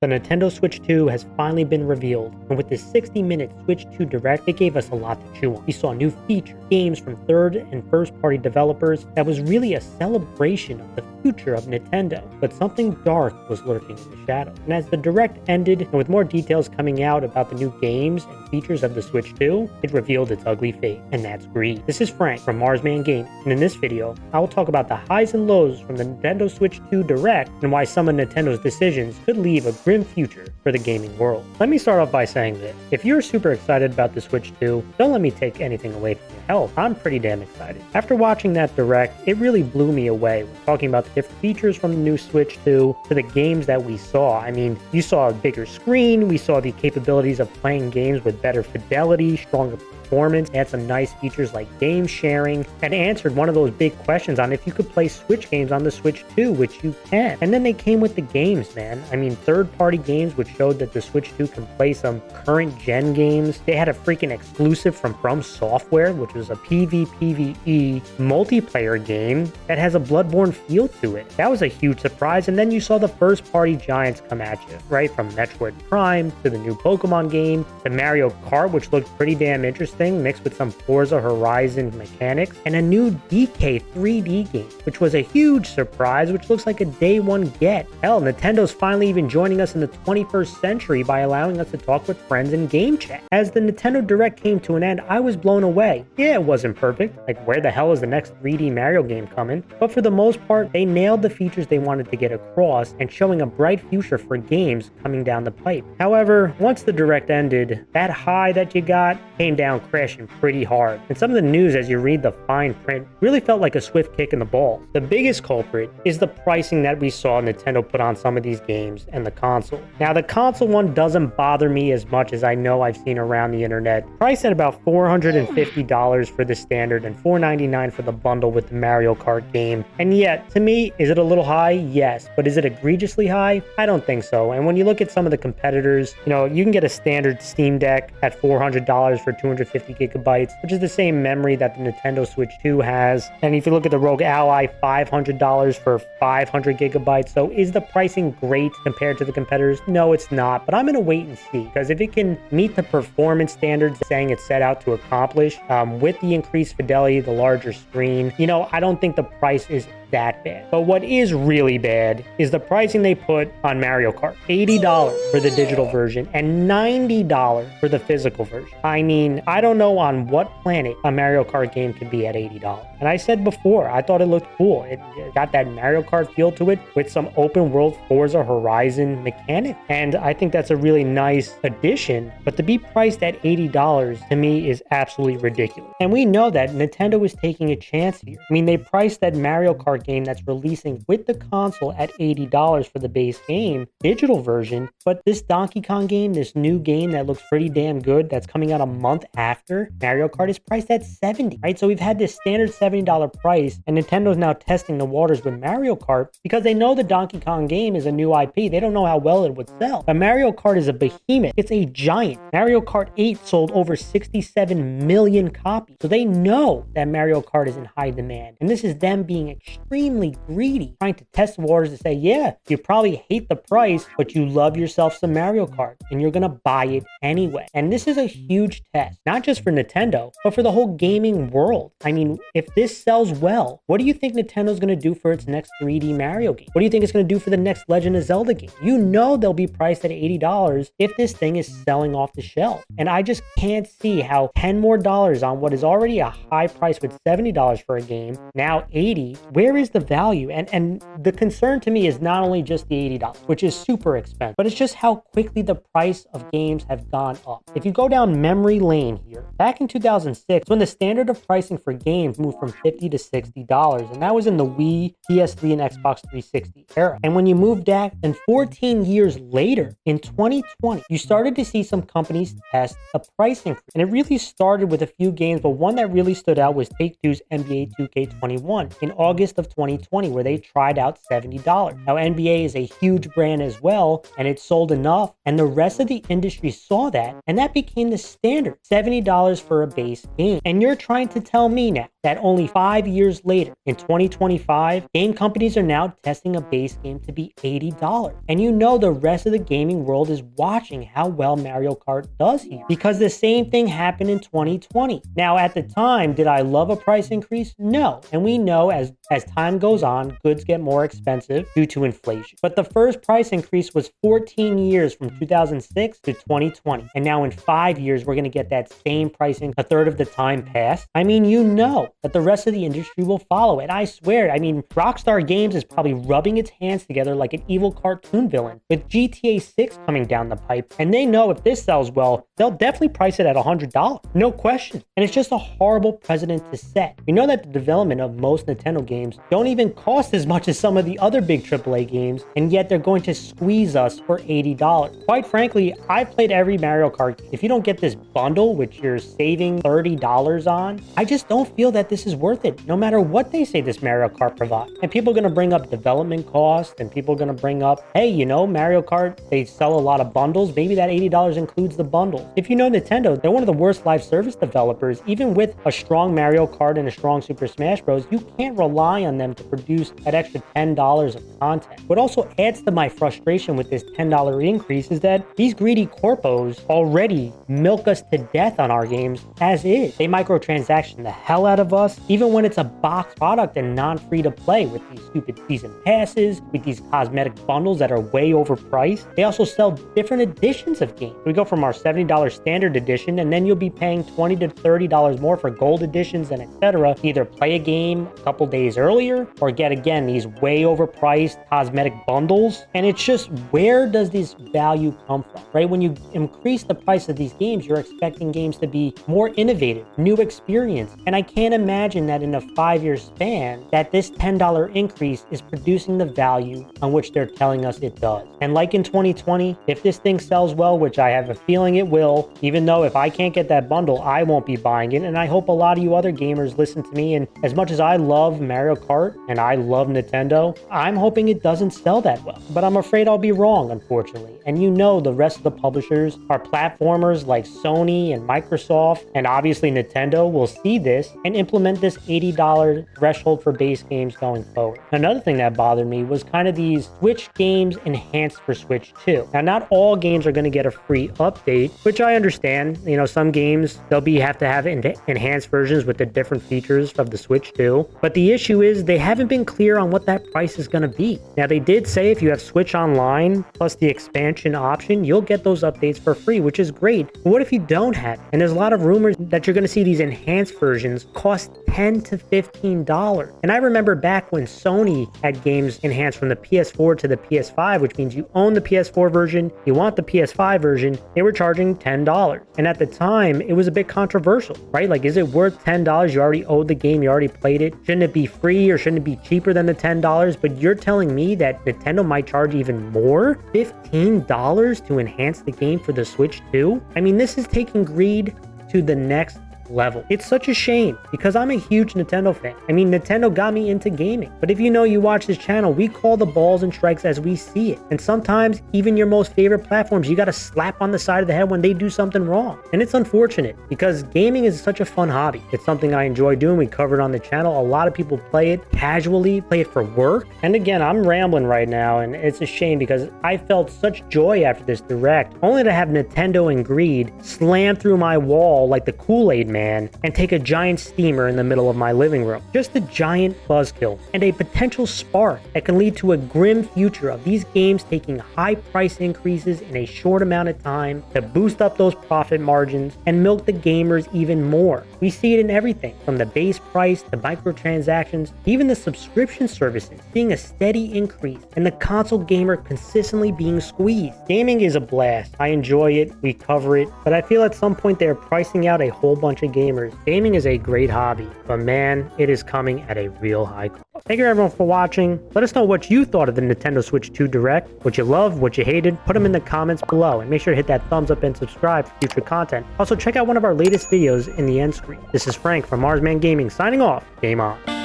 The Nintendo Switch 2 has finally been revealed, and with this 60-minute Switch 2 Direct, it gave us a lot to chew on. We saw new features, games from third and first-party developers that was really a celebration of the future of Nintendo, but something dark was lurking in the shadows. And as the Direct ended, and with more details coming out about the new games and features of the Switch 2, it revealed its ugly fate, and that's greed. This is Frank from Marsman Gaming, and in this video, I will talk about the highs and lows from the Nintendo Switch 2 Direct and why some of Nintendo's decisions could leave a grim future for the gaming world. Let me start off by saying this. If you're super excited about the Switch 2, don't let me take anything away from your health. I'm pretty damn excited. After watching that Direct, it really blew me away when talking about the different features from the new Switch 2 to the games that we saw. I mean, you saw a bigger screen, we saw the capabilities of playing games with better fidelity, stronger performance, had some nice features like game sharing, and answered one of those big questions on if you could play Switch games on the Switch 2, which you can. And then they came with the games, man. I mean, third-party games, which showed that the Switch 2 can play some current-gen games. They had a freaking exclusive from Software, which was a PvPvE multiplayer game that has a Bloodborne feel to it. That was a huge surprise. And then you saw the first-party giants come at you, right? From Metroid Prime to the new Pokemon game, to Mario Kart, which looked pretty damn interesting, mixed with some Forza Horizon mechanics, and a new DK 3D game, which was a huge surprise, which looks like a day one get. Hell, Nintendo's finally even joining us in the 21st century by allowing us to talk with friends in game chat. As the Nintendo Direct came to an end, I was blown away. Yeah, it wasn't perfect. Like, where the hell is the next 3D Mario game coming? But for the most part, they nailed the features they wanted to get across and showing a bright future for games coming down the pipe. However, once the Direct ended, that high that you got came down crashing pretty hard. And some of the news, as you read the fine print, really felt like a swift kick in the balls. The biggest culprit is the pricing that we saw Nintendo put on some of these games and the console. Now, the console one doesn't bother me as much as I know I've seen around the internet. Priced at about $450 for the standard and $499 for the bundle with the Mario Kart game. And yet, to me, is it a little high? Yes. But is it egregiously high? I don't think so. And when you look at some of the competitors, you know, you can get a standard Steam Deck at $400 for 250 gigabytes, which is the same memory that the Nintendo Switch 2 has. And if you look at the Rogue Ally, $500 for 500 gigabytes. So is the pricing great compared to the competitors? No, it's not. But I'm going to wait and see, because if it can meet the performance standards saying it's set out to accomplish, with the increased fidelity, the larger screen, you know, I don't think the price is that bad. But what is really bad is the pricing they put on Mario Kart. $80 for the digital version and $90 for the physical version. I mean, I don't know on what planet a Mario Kart game could be at $80. And I said before, I thought it looked cool. It got that Mario Kart feel to it with some open world Forza Horizon mechanic. And I think that's a really nice addition. But to be priced at $80 to me is absolutely ridiculous. And we know that Nintendo is taking a chance here. I mean, they priced that Mario Kart game that's releasing with the console at $80 for the base game, digital version, but this Donkey Kong game, this new game that looks pretty damn good, that's coming out a month after Mario Kart, is priced at $70, right? So we've had this standard $70 price, and Nintendo's now testing the waters with Mario Kart because they know the Donkey Kong game is a new IP. They don't know how well it would sell. But Mario Kart is a behemoth. It's a giant. Mario Kart 8 sold over 67 million copies. So they know that Mario Kart is in high demand. And this is them being extremely greedy, trying to test the waters to say, yeah, you probably hate the price, but you love yourself some Mario Kart and you're gonna buy it anyway. And this is a huge test, not just for Nintendo, but for the whole gaming world. I mean, if this sells well, what do you think Nintendo's gonna do for its next 3D Mario game? What do you think it's gonna do for the next Legend of Zelda game? You know they'll be priced at $80 if this thing is selling off the shelf. And I just can't see how $10 more on what is already a high price with $70 for a game, now $80, where is the value? And the concern to me is not only just the $80, which is super expensive, but it's just how quickly the price of games have gone up. If you go down memory lane here, back in 2006, when the standard of pricing for games moved from $50 to $60, and that was in the Wii, PS3, and Xbox 360 era. And when you moved back, then 14 years later, in 2020, you started to see some companies test a price increase. And it really started with a few games, but one that really stood out was Take-Two's NBA 2K21 in August of of 2020 where they tried out $70. Now, NBA is a huge brand as well, and it sold enough, and the rest of the industry saw that, and that became the standard, $70 for a base game. And you're trying to tell me now that only 5 years later, in 2025, game companies are now testing a base game to be $80. And you know the rest of the gaming world is watching how well Mario Kart does here, because the same thing happened in 2020. Now, at the time, did I love a price increase? No. And we know as time goes on, goods get more expensive due to inflation. But the first price increase was 14 years from 2006 to 2020. And now in 5 years, we're going to get that same pricing a third of the time passed. I mean, you know that the rest of the industry will follow it. I swear, I mean, Rockstar Games is probably rubbing its hands together like an evil cartoon villain with GTA 6 coming down the pipe. And they know if this sells well, they'll definitely price it at $100. No question. And it's just a horrible precedent to set. We know that the development of most Nintendo games don't even cost as much as some of the other big AAA games, and yet they're going to squeeze us for $80. Quite frankly, I've played every Mario Kart. If you don't get this bundle, which you're saving $30 on, I just don't feel that this is worth it, no matter what they say this Mario Kart provides. And people are going to bring up development costs, and people are going to bring up, hey, you know, Mario Kart, they sell a lot of bundles. Maybe that $80 includes the bundles. If you know Nintendo, they're one of the worst live service developers. Even with a strong Mario Kart and a strong Super Smash Bros., you can't rely on them to produce that extra $10 of content. What also adds to my frustration with this $10 increase is that these greedy corpos already milk us to death on our games as is. They microtransaction the hell out of us, even when it's a box product and non-free to play, with these stupid season passes, with these cosmetic bundles that are way overpriced. They also sell different editions of games. We go from our $70 standard edition, and then you'll be paying $20 to $30 more for gold editions and etc. Either play a game a couple days earlier or get, again, these way overpriced cosmetic bundles. And it's just, where does this value come from, right? When you increase the price of these games, you're expecting games to be more innovative, new experience. And I can't imagine that in a 5-year span that this $10 increase is producing the value on which they're telling us it does. And like in 2020, if this thing sells well, which I have a feeling it will, even though if I can't get that bundle, I won't be buying it. And I hope a lot of you other gamers listen to me. And as much as I love Mario Kart and I love Nintendo, I'm hoping it doesn't sell that well. But I'm afraid I'll be wrong, unfortunately. And you know the rest of the publishers, our platformers like Sony and Microsoft, and obviously Nintendo will see this and implement this $80 threshold for base games going forward. Another thing that bothered me was kind of these Switch games enhanced for Switch 2. Now, not all games are going to get a free update, which I understand. You know, some games, they'll have to have enhanced versions with the different features of the Switch 2. But the issue is they haven't been clear on what that price is going to be. Now, they did say if you have Switch Online plus the expansion option, you'll get those updates for free, which is great. But what if you don't have it? And there's a lot of rumors that you're going to see these enhanced versions cost $10 to $15. And I remember back when Sony had games enhanced from the PS4 to the PS5, which means you own the PS4 version, you want the PS5 version, they were charging $10. And at the time, it was a bit controversial, right? Like, is it worth $10? You already owed the game, you already played it. Shouldn't it be free, or shouldn't it be cheaper than the $10? But you're telling me that Nintendo might charge even more? $15 to enhance the game for the Switch 2? I mean, this is taking greed to the next level. It's such a shame because I'm a huge Nintendo fan. I mean, Nintendo got me into gaming. But if you know, you watch this channel, we call the balls and strikes as we see it. And sometimes even your most favorite platforms, you got to slap on the side of the head when they do something wrong. And it's unfortunate because gaming is such a fun hobby. It's something I enjoy doing. We cover it on the channel. A lot of people play it casually, play it for work. And again, I'm rambling right now, and it's a shame because I felt such joy after this direct, only to have Nintendo and greed slam through my wall like the Kool-Aid man and take a giant steamer in the middle of my living room. Just a giant buzzkill and a potential spark that can lead to a grim future of these games taking high price increases in a short amount of time to boost up those profit margins and milk the gamers even more. We see it in everything from the base price to microtransactions, even the subscription services seeing a steady increase and the console gamer consistently being squeezed. Gaming is a blast. I enjoy it. We cover it. But I feel at some point they're pricing out a whole bunch of gamers. Gaming is a great hobby, but man, it is coming at a real high cost. Thank you everyone for watching. Let us know what you thought of the Nintendo Switch 2 Direct, what you loved, what you hated. Put them in the comments below, and make sure to hit that thumbs up and subscribe for future content. Also, check out one of our latest videos in the end screen. This is Frank from Marsman Gaming signing off. Game on.